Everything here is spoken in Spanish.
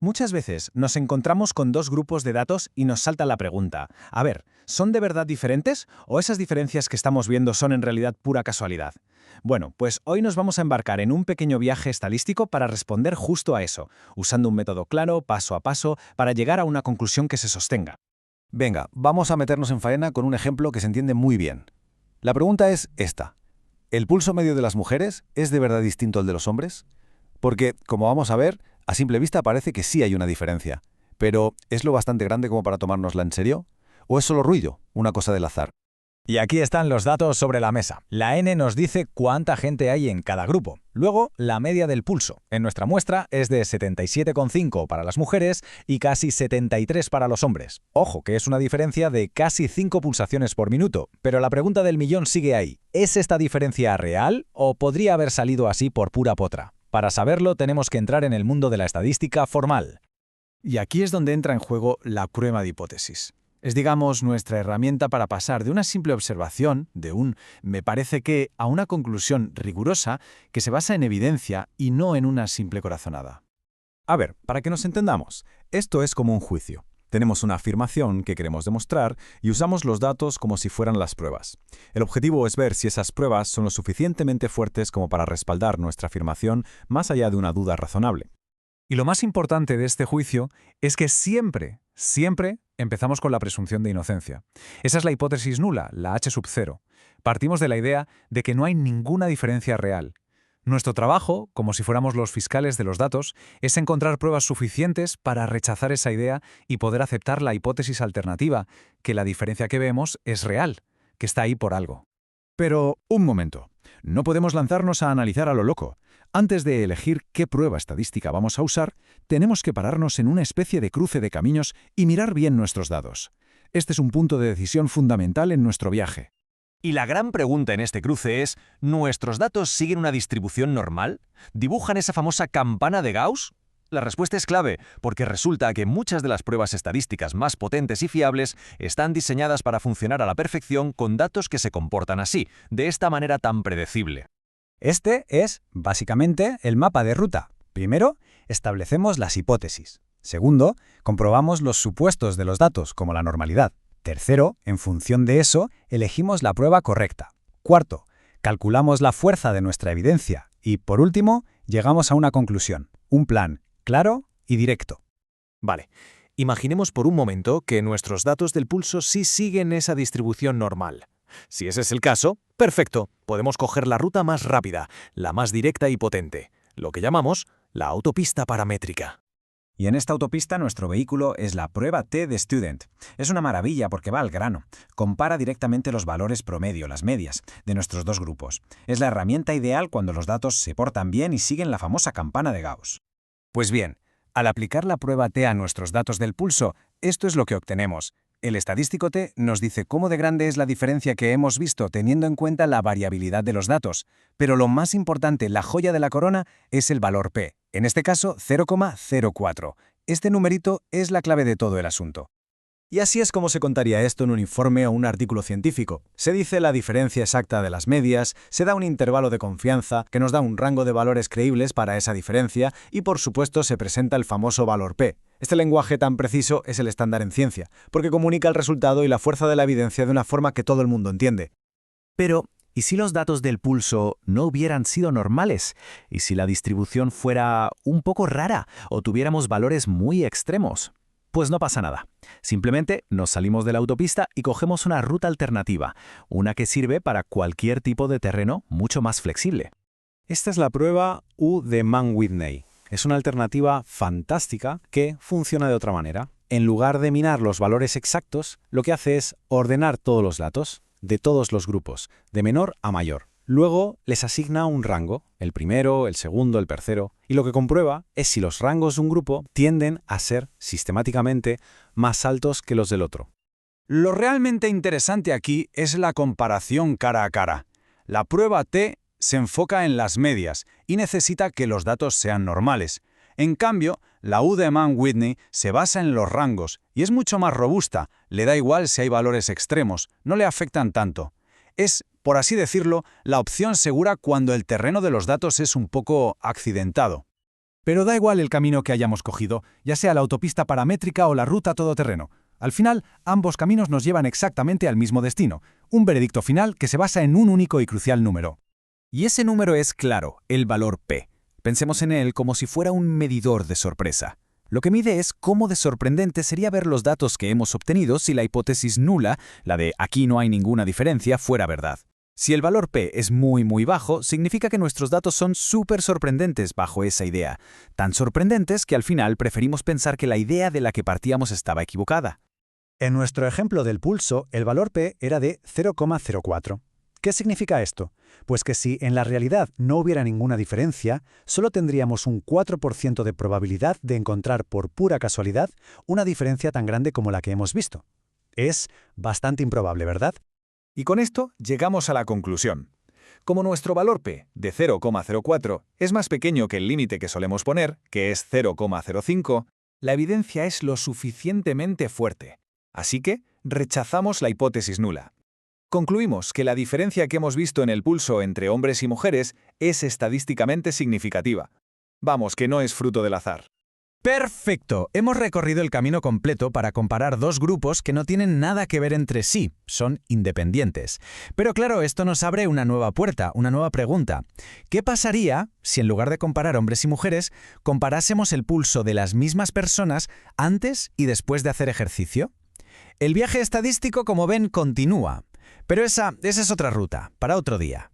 Muchas veces nos encontramos con dos grupos de datos y nos salta la pregunta, a ver, ¿son de verdad diferentes o esas diferencias que estamos viendo son en realidad pura casualidad? Bueno, pues hoy nos vamos a embarcar en un pequeño viaje estadístico para responder justo a eso, usando un método claro, paso a paso, para llegar a una conclusión que se sostenga. Venga, vamos a meternos en faena con un ejemplo que se entiende muy bien. La pregunta es esta. ¿El pulso medio de las mujeres es de verdad distinto al de los hombres? Porque, como vamos a ver, a simple vista parece que sí hay una diferencia. Pero, ¿es lo bastante grande como para tomárnosla en serio? ¿O es solo ruido, una cosa del azar? Y aquí están los datos sobre la mesa. La N nos dice cuánta gente hay en cada grupo. Luego, la media del pulso. En nuestra muestra es de 77,5 para las mujeres y casi 73 para los hombres. Ojo, que es una diferencia de casi 5 pulsaciones por minuto. Pero la pregunta del millón sigue ahí. ¿Es esta diferencia real o podría haber salido así por pura potra? Para saberlo, tenemos que entrar en el mundo de la estadística formal. Y aquí es donde entra en juego la prueba de hipótesis. Es, digamos, nuestra herramienta para pasar de una simple observación, de un me parece que, a una conclusión rigurosa que se basa en evidencia y no en una simple corazonada. A ver, para que nos entendamos, esto es como un juicio. Tenemos una afirmación que queremos demostrar y usamos los datos como si fueran las pruebas. El objetivo es ver si esas pruebas son lo suficientemente fuertes como para respaldar nuestra afirmación más allá de una duda razonable. Y lo más importante de este juicio es que siempre empezamos con la presunción de inocencia. Esa es la hipótesis nula, la H sub 0. Partimos de la idea de que no hay ninguna diferencia real. Nuestro trabajo, como si fuéramos los fiscales de los datos, es encontrar pruebas suficientes para rechazar esa idea y poder aceptar la hipótesis alternativa, que la diferencia que vemos es real, que está ahí por algo. Pero, un momento. No podemos lanzarnos a analizar a lo loco. Antes de elegir qué prueba estadística vamos a usar, tenemos que pararnos en una especie de cruce de caminos y mirar bien nuestros datos. Este es un punto de decisión fundamental en nuestro viaje. Y la gran pregunta en este cruce es, ¿nuestros datos siguen una distribución normal? ¿Dibujan esa famosa campana de Gauss? La respuesta es clave, porque resulta que muchas de las pruebas estadísticas más potentes y fiables están diseñadas para funcionar a la perfección con datos que se comportan así, de esta manera tan predecible. Este es, básicamente, el mapa de ruta. Primero, establecemos las hipótesis. Segundo, comprobamos los supuestos de los datos, como la normalidad. Tercero, en función de eso, elegimos la prueba correcta. Cuarto, calculamos la fuerza de nuestra evidencia. Y, por último, llegamos a una conclusión, un plan claro y directo. Vale, imaginemos por un momento que nuestros datos del pulso sí siguen esa distribución normal. Si ese es el caso, perfecto, podemos coger la ruta más rápida, la más directa y potente, lo que llamamos la autopista paramétrica. Y en esta autopista nuestro vehículo es la prueba T de Student. Es una maravilla porque va al grano. Compara directamente los valores promedio, las medias, de nuestros dos grupos. Es la herramienta ideal cuando los datos se portan bien y siguen la famosa campana de Gauss. Pues bien, al aplicar la prueba T a nuestros datos del pulso, esto es lo que obtenemos. El estadístico T nos dice cómo de grande es la diferencia que hemos visto teniendo en cuenta la variabilidad de los datos. Pero lo más importante, la joya de la corona, es el valor P. En este caso, 0,04. Este numerito es la clave de todo el asunto. Y así es como se contaría esto en un informe o un artículo científico. Se dice la diferencia exacta de las medias, se da un intervalo de confianza que nos da un rango de valores creíbles para esa diferencia y por supuesto se presenta el famoso valor P. Este lenguaje tan preciso es el estándar en ciencia, porque comunica el resultado y la fuerza de la evidencia de una forma que todo el mundo entiende. Pero, ¿y si los datos del pulso no hubieran sido normales? ¿Y si la distribución fuera un poco rara o tuviéramos valores muy extremos? Pues no pasa nada. Simplemente nos salimos de la autopista y cogemos una ruta alternativa, una que sirve para cualquier tipo de terreno mucho más flexible. Esta es la prueba U de Mann-Whitney. Es una alternativa fantástica que funciona de otra manera. En lugar de minar los valores exactos, lo que hace es ordenar todos los datos de todos los grupos, de menor a mayor. Luego les asigna un rango, el primero, el segundo, el tercero, y lo que comprueba es si los rangos de un grupo tienden a ser, sistemáticamente, más altos que los del otro. Lo realmente interesante aquí es la comparación cara a cara. La prueba T se enfoca en las medias y necesita que los datos sean normales. En cambio, la U de Mann-Whitney se basa en los rangos y es mucho más robusta, le da igual si hay valores extremos, no le afectan tanto. Es, por así decirlo, la opción segura cuando el terreno de los datos es un poco accidentado. Pero da igual el camino que hayamos cogido, ya sea la autopista paramétrica o la ruta todoterreno. Al final, ambos caminos nos llevan exactamente al mismo destino, un veredicto final que se basa en un único y crucial número. Y ese número es claro, el valor P. Pensemos en él como si fuera un medidor de sorpresa. Lo que mide es cómo de sorprendente sería ver los datos que hemos obtenido si la hipótesis nula, la de aquí no hay ninguna diferencia, fuera verdad. Si el valor P es muy bajo, significa que nuestros datos son súper sorprendentes bajo esa idea, tan sorprendentes que al final preferimos pensar que la idea de la que partíamos estaba equivocada. En nuestro ejemplo del pulso, el valor P era de 0,04. ¿Qué significa esto? Pues que si en la realidad no hubiera ninguna diferencia, solo tendríamos un 4% de probabilidad de encontrar por pura casualidad una diferencia tan grande como la que hemos visto. Es bastante improbable, ¿verdad? Y con esto llegamos a la conclusión. Como nuestro valor P de 0,04 es más pequeño que el límite que solemos poner, que es 0,05, la evidencia es lo suficientemente fuerte. Así que rechazamos la hipótesis nula. Concluimos que la diferencia que hemos visto en el pulso entre hombres y mujeres es estadísticamente significativa. Vamos, que no es fruto del azar. ¡Perfecto! Hemos recorrido el camino completo para comparar dos grupos que no tienen nada que ver entre sí, son independientes. Pero claro, esto nos abre una nueva puerta, una nueva pregunta. ¿Qué pasaría si en lugar de comparar hombres y mujeres, comparásemos el pulso de las mismas personas antes y después de hacer ejercicio? El viaje estadístico, como ven, continúa. Pero esa es otra ruta, para otro día.